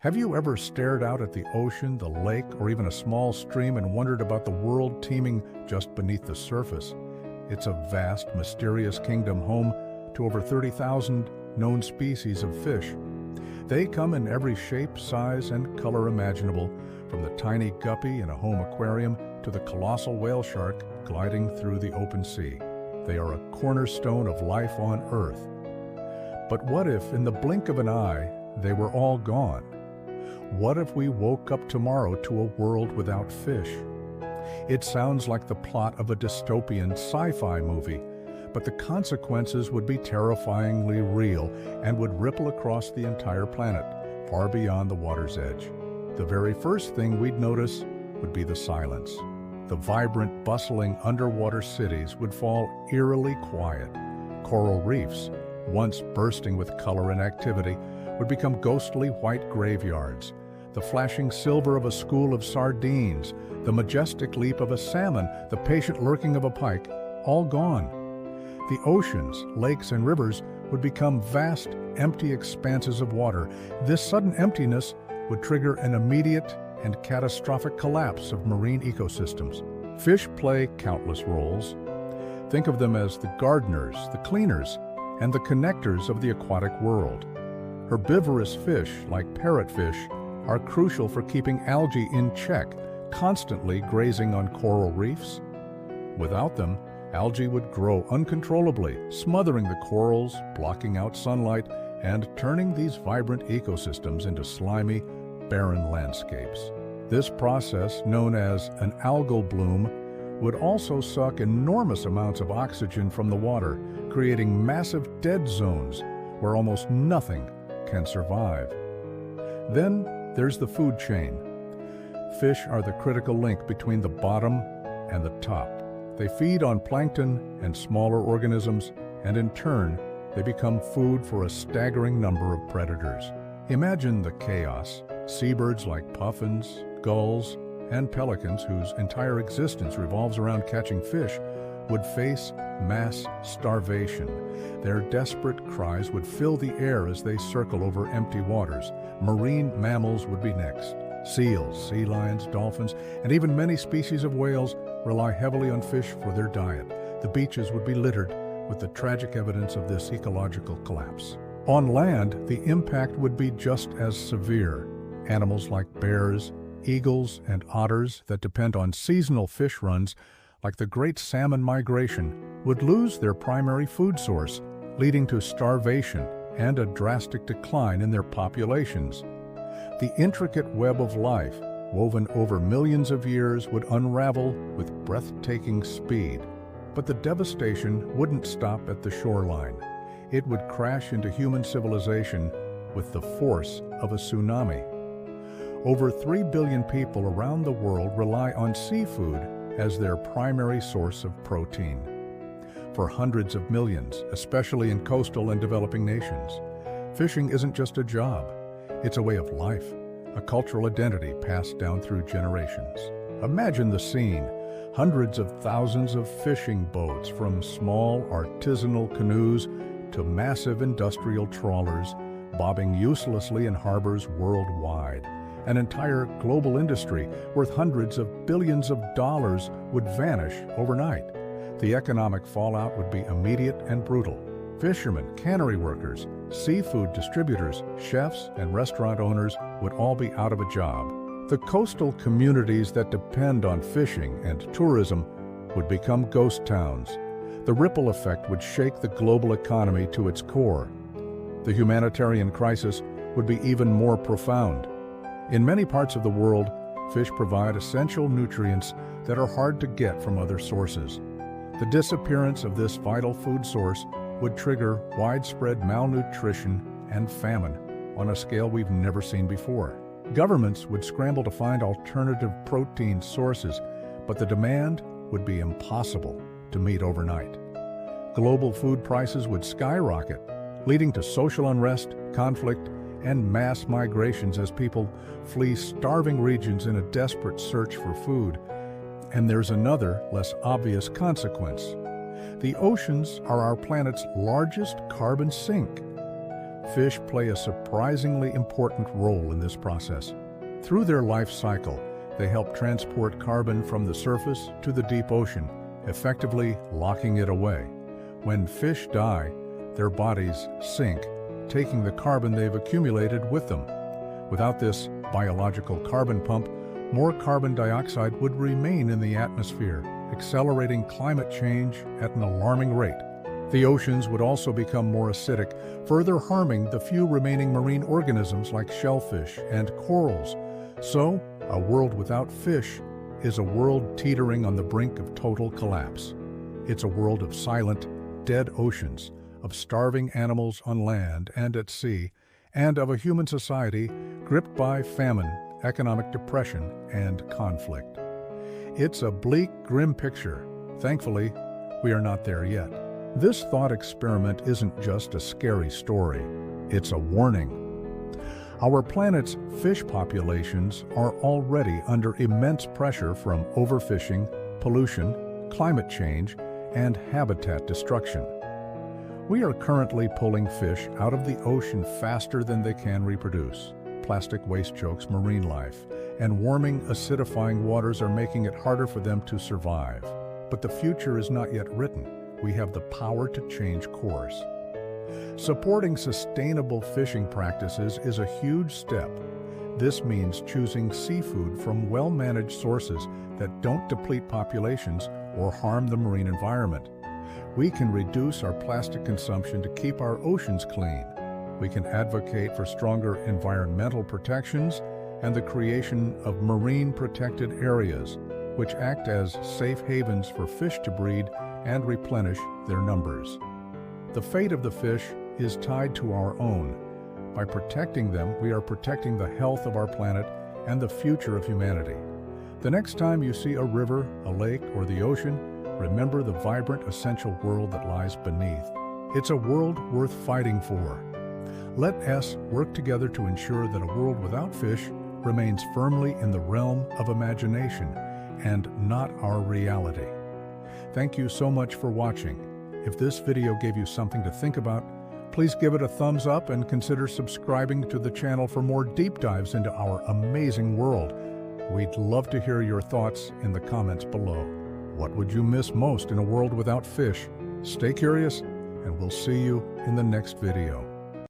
Have you ever stared out at the ocean, the lake, or even a small stream and wondered about the world teeming just beneath the surface? It's a vast, mysterious kingdom home to over 30,000 known species of fish. They come in every shape, size, and color imaginable, from the tiny guppy in a home aquarium to the colossal whale shark gliding through the open sea. They are a cornerstone of life on Earth. But what if, in the blink of an eye, they were all gone? What if we woke up tomorrow to a world without fish? It sounds like the plot of a dystopian sci-fi movie, but the consequences would be terrifyingly real and would ripple across the entire planet, far beyond the water's edge. The very first thing we'd notice would be the silence. The vibrant, bustling underwater cities would fall eerily quiet. Coral reefs, once bursting with color and activity, would become ghostly white graveyards. The flashing silver of a school of sardines, the majestic leap of a salmon, the patient lurking of a pike, all gone. The oceans, lakes, and rivers would become vast, empty expanses of water. This sudden emptiness would trigger an immediate and catastrophic collapse of marine ecosystems. Fish play countless roles. Think of them as the gardeners, the cleaners, and the connectors of the aquatic world. Herbivorous fish, like parrotfish, are crucial for keeping algae in check, constantly grazing on coral reefs. Without them, algae would grow uncontrollably, smothering the corals, blocking out sunlight, and turning these vibrant ecosystems into slimy, barren landscapes. This process, known as an algal bloom, would also suck enormous amounts of oxygen from the water, creating massive dead zones where almost nothing can survive. Then there's the food chain. Fish are the critical link between the bottom and the top. They feed on plankton and smaller organisms, and in turn, they become food for a staggering number of predators. Imagine the chaos. Seabirds like puffins, gulls, and pelicans, whose entire existence revolves around catching fish, would face mass starvation. Their desperate cries would fill the air as they circle over empty waters. Marine mammals would be next. Seals, sea lions, dolphins, and even many species of whales rely heavily on fish for their diet. The beaches would be littered with the tragic evidence of this ecological collapse. On land, the impact would be just as severe. Animals like bears, eagles, and otters that depend on seasonal fish runs, like the great salmon migration, would lose their primary food source, leading to starvation and a drastic decline in their populations. The intricate web of life, woven over millions of years, would unravel with breathtaking speed. But the devastation wouldn't stop at the shoreline. It would crash into human civilization with the force of a tsunami. Over 3 billion people around the world rely on seafood as their primary source of protein. For hundreds of millions, especially in coastal and developing nations, fishing isn't just a job. It's a way of life, a cultural identity passed down through generations. Imagine the scene. Hundreds of thousands of fishing boats, from small artisanal canoes to massive industrial trawlers, bobbing uselessly in harbors worldwide. An entire global industry worth hundreds of billions of dollars would vanish overnight. The economic fallout would be immediate and brutal. Fishermen, cannery workers, seafood distributors, chefs, and restaurant owners would all be out of a job. The coastal communities that depend on fishing and tourism would become ghost towns. The ripple effect would shake the global economy to its core. The humanitarian crisis would be even more profound. In many parts of the world, fish provide essential nutrients that are hard to get from other sources. The disappearance of this vital food source would trigger widespread malnutrition and famine on a scale we've never seen before. Governments would scramble to find alternative protein sources, but the demand would be impossible to meet overnight. Global food prices would skyrocket, leading to social unrest, conflict, and mass migrations as people flee starving regions in a desperate search for food. And there's another, less obvious consequence. The oceans are our planet's largest carbon sink. Fish play a surprisingly important role in this process. Through their life cycle, they help transport carbon from the surface to the deep ocean, effectively locking it away. When fish die, their bodies sink, taking the carbon they've accumulated with them. Without this biological carbon pump, more carbon dioxide would remain in the atmosphere, accelerating climate change at an alarming rate. The oceans would also become more acidic, further harming the few remaining marine organisms like shellfish and corals. So, a world without fish is a world teetering on the brink of total collapse. It's a world of silent, dead oceans, of starving animals on land and at sea, and of a human society gripped by famine, economic depression, and conflict. It's a bleak, grim picture. Thankfully, we are not there yet. This thought experiment isn't just a scary story, it's a warning. Our planet's fish populations are already under immense pressure from overfishing, pollution, climate change, and habitat destruction. We are currently pulling fish out of the ocean faster than they can reproduce. Plastic waste chokes marine life, and warming, acidifying waters are making it harder for them to survive. But the future is not yet written. We have the power to change course. Supporting sustainable fishing practices is a huge step. This means choosing seafood from well-managed sources that don't deplete populations or harm the marine environment. We can reduce our plastic consumption to keep our oceans clean. We can advocate for stronger environmental protections and the creation of marine protected areas, which act as safe havens for fish to breed and replenish their numbers. The fate of the fish is tied to our own. By protecting them, we are protecting the health of our planet and the future of humanity. The next time you see a river, a lake, or the ocean, remember the vibrant, essential world that lies beneath. It's a world worth fighting for. Let us work together to ensure that a world without fish remains firmly in the realm of imagination and not our reality. Thank you so much for watching. If this video gave you something to think about, please give it a thumbs up and consider subscribing to the channel for more deep dives into our amazing world. We'd love to hear your thoughts in the comments below. What would you miss most in a world without fish? Stay curious, and we'll see you in the next video.